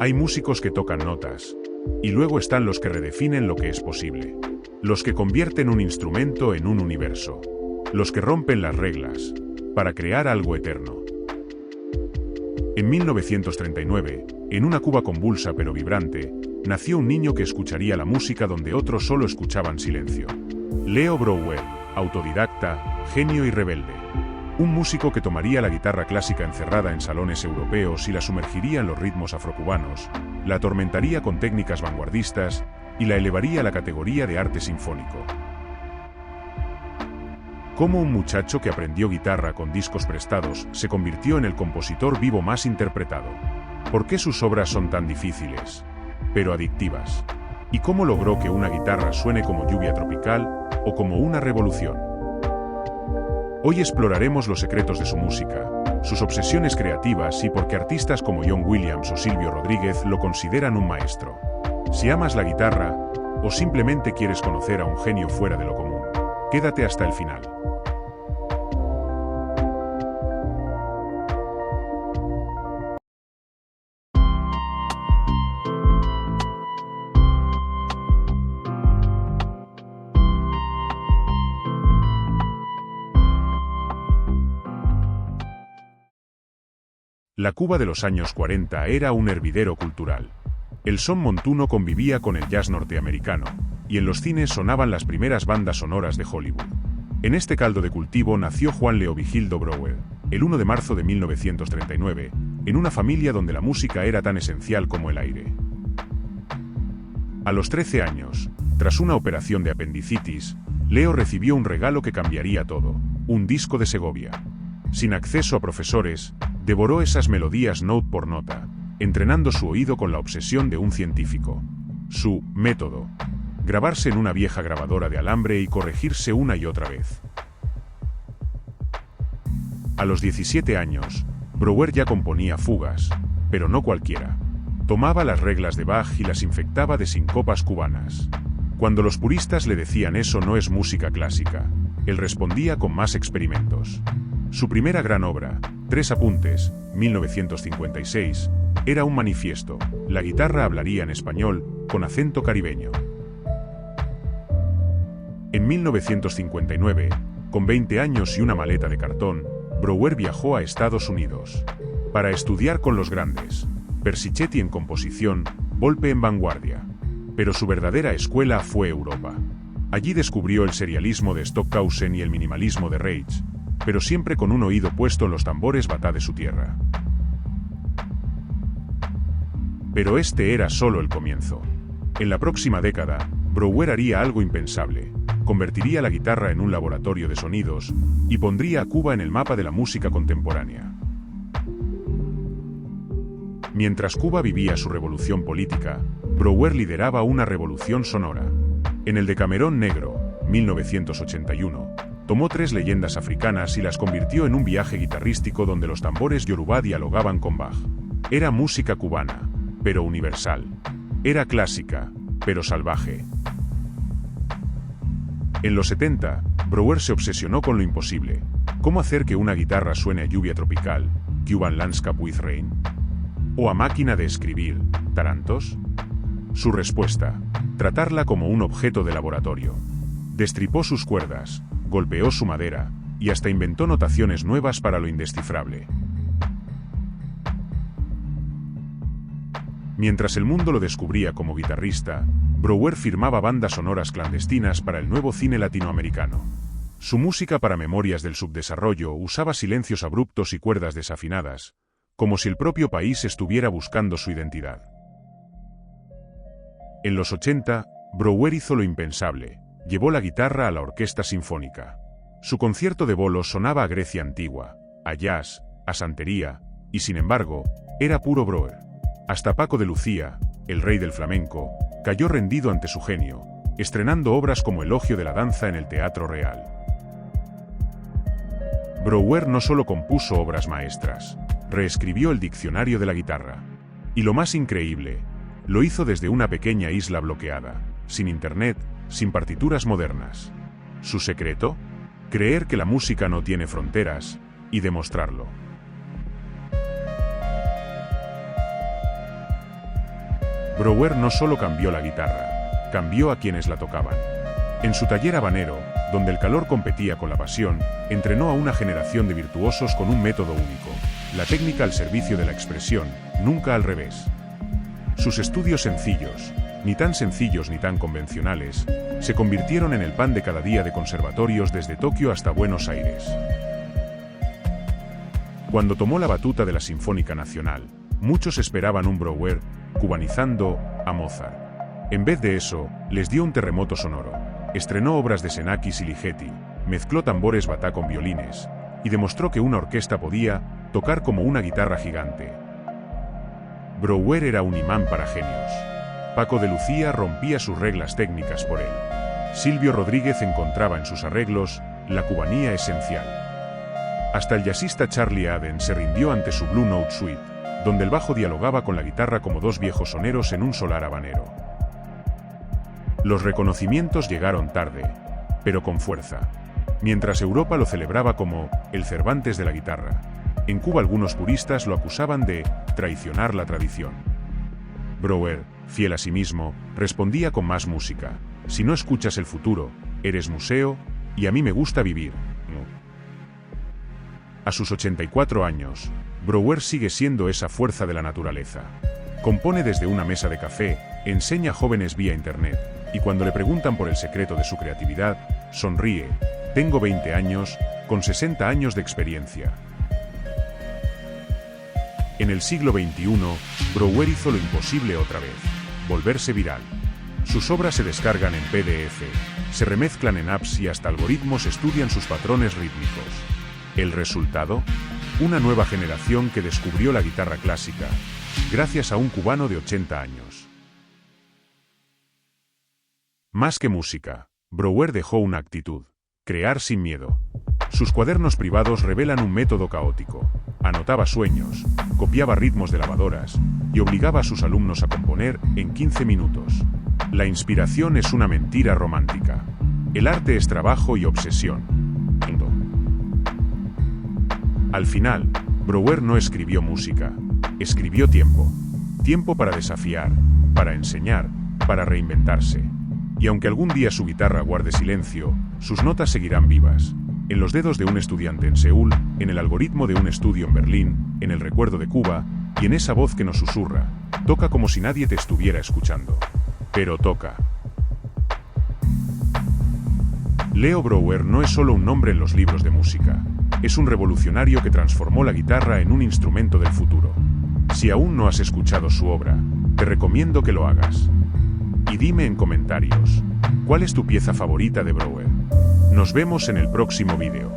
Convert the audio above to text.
Hay músicos que tocan notas, y luego están los que redefinen lo que es posible. Los que convierten un instrumento en un universo. Los que rompen las reglas, para crear algo eterno. En 1939, en una Cuba convulsa pero vibrante, nació un niño que escucharía la música donde otros solo escuchaban silencio. Leo Brouwer, autodidacta, genio y rebelde. Un músico que tomaría la guitarra clásica encerrada en salones europeos y la sumergiría en los ritmos afrocubanos, la atormentaría con técnicas vanguardistas y la elevaría a la categoría de arte sinfónico. Cómo un muchacho que aprendió guitarra con discos prestados se convirtió en el compositor vivo más interpretado. ¿Por qué sus obras son tan difíciles, pero adictivas? ¿Y cómo logró que una guitarra suene como lluvia tropical o como una revolución? Hoy exploraremos los secretos de su música, sus obsesiones creativas y por qué artistas como John Williams o Silvio Rodríguez lo consideran un maestro. Si amas la guitarra, o simplemente quieres conocer a un genio fuera de lo común, quédate hasta el final. La Cuba de los años 40 era un hervidero cultural. El son montuno convivía con el jazz norteamericano, y en los cines sonaban las primeras bandas sonoras de Hollywood. En este caldo de cultivo nació Juan Leovigildo Brouwer, el 1 de marzo de 1939, en una familia donde la música era tan esencial como el aire. A los 13 años, tras una operación de apendicitis, Leo recibió un regalo que cambiaría todo, un disco de Segovia. Sin acceso a profesores, devoró esas melodías nota por nota, entrenando su oído con la obsesión de un científico. Su método: grabarse en una vieja grabadora de alambre y corregirse una y otra vez. A los 17 años, Brouwer ya componía fugas, pero no cualquiera. Tomaba las reglas de Bach y las infectaba de sincopas cubanas. Cuando los puristas le decían eso no es música clásica, él respondía con más experimentos. Su primera gran obra, Tres apuntes, 1956, era un manifiesto. La guitarra hablaría en español, con acento caribeño. En 1959, con 20 años y una maleta de cartón, Brouwer viajó a Estados Unidos para estudiar con los grandes, Persichetti en composición, Volpe en vanguardia. Pero su verdadera escuela fue Europa. Allí descubrió el serialismo de Stockhausen y el minimalismo de Reich, pero siempre con un oído puesto en los tambores batá de su tierra. Pero este era solo el comienzo. En la próxima década, Brouwer haría algo impensable. Convertiría la guitarra en un laboratorio de sonidos y pondría a Cuba en el mapa de la música contemporánea. Mientras Cuba vivía su revolución política, Brouwer lideraba una revolución sonora. En el Decamerón Negro, 1981, tomó 3 leyendas africanas y las convirtió en un viaje guitarrístico donde los tambores yorubá dialogaban con Bach. Era música cubana, pero universal. Era clásica, pero salvaje. En los 70, Brouwer se obsesionó con lo imposible. ¿Cómo hacer que una guitarra suene a lluvia tropical, Cuban Landscape with Rain? ¿O a máquina de escribir, Tarantos? Su respuesta: tratarla como un objeto de laboratorio. Destripó sus cuerdas, golpeó su madera, y hasta inventó notaciones nuevas para lo indescifrable. Mientras el mundo lo descubría como guitarrista, Brouwer firmaba bandas sonoras clandestinas para el nuevo cine latinoamericano. Su música para Memorias del Subdesarrollo usaba silencios abruptos y cuerdas desafinadas, como si el propio país estuviera buscando su identidad. En los 80, Brouwer hizo lo impensable. Llevó la guitarra a la orquesta sinfónica. Su concierto de bolos sonaba a Grecia antigua, a jazz, a santería, y sin embargo, era puro Brouwer. Hasta Paco de Lucía, el rey del flamenco, cayó rendido ante su genio, estrenando obras como Elogio de la danza en el Teatro Real. Brouwer no solo compuso obras maestras, reescribió el diccionario de la guitarra. Y lo más increíble, lo hizo desde una pequeña isla bloqueada, sin internet, sin partituras modernas. ¿Su secreto? Creer que la música no tiene fronteras, y demostrarlo. Brouwer no solo cambió la guitarra, cambió a quienes la tocaban. En su taller habanero, donde el calor competía con la pasión, entrenó a una generación de virtuosos con un método único, la técnica al servicio de la expresión, nunca al revés. Sus estudios sencillos, ni tan sencillos ni tan convencionales, se convirtieron en el pan de cada día de conservatorios desde Tokio hasta Buenos Aires. Cuando tomó la batuta de la Sinfónica Nacional, muchos esperaban un Brouwer cubanizando a Mozart. En vez de eso, les dio un terremoto sonoro. Estrenó obras de Xenakis y Ligeti, mezcló tambores batá con violines, y demostró que una orquesta podía tocar como una guitarra gigante. Brouwer era un imán para genios. Paco de Lucía rompía sus reglas técnicas por él. Silvio Rodríguez encontraba en sus arreglos la cubanía esencial. Hasta el jazzista Charlie Aden se rindió ante su Blue Note Suite, donde el bajo dialogaba con la guitarra como dos viejos soneros en un solar habanero. Los reconocimientos llegaron tarde, pero con fuerza. Mientras Europa lo celebraba como el Cervantes de la guitarra, en Cuba algunos puristas lo acusaban de traicionar la tradición. Brouwer, fiel a sí mismo, respondía con más música: si no escuchas el futuro, eres museo, y a mí me gusta vivir. A sus 84 años, Brouwer sigue siendo esa fuerza de la naturaleza. Compone desde una mesa de café, enseña a jóvenes vía internet, y cuando le preguntan por el secreto de su creatividad, sonríe: tengo 20 años, con 60 años de experiencia. En el siglo XXI, Brouwer hizo lo imposible otra vez: volverse viral. Sus obras se descargan en PDF, se remezclan en apps y hasta algoritmos estudian sus patrones rítmicos. ¿El resultado? Una nueva generación que descubrió la guitarra clásica, gracias a un cubano de 80 años. Más que música, Brouwer dejó una actitud: crear sin miedo. Sus cuadernos privados revelan un método caótico. Anotaba sueños, copiaba ritmos de lavadoras y obligaba a sus alumnos a componer en 15 minutos. La inspiración es una mentira romántica. El arte es trabajo y obsesión. Al final, Brouwer no escribió música, escribió tiempo. Tiempo para desafiar, para enseñar, para reinventarse. Y aunque algún día su guitarra guarde silencio, sus notas seguirán vivas. En los dedos de un estudiante en Seúl, en el algoritmo de un estudio en Berlín, en el recuerdo de Cuba, y en esa voz que nos susurra: toca como si nadie te estuviera escuchando. Pero toca. Leo Brouwer no es solo un nombre en los libros de música. Es un revolucionario que transformó la guitarra en un instrumento del futuro. Si aún no has escuchado su obra, te recomiendo que lo hagas. Y dime en comentarios, ¿cuál es tu pieza favorita de Brouwer? Nos vemos en el próximo vídeo.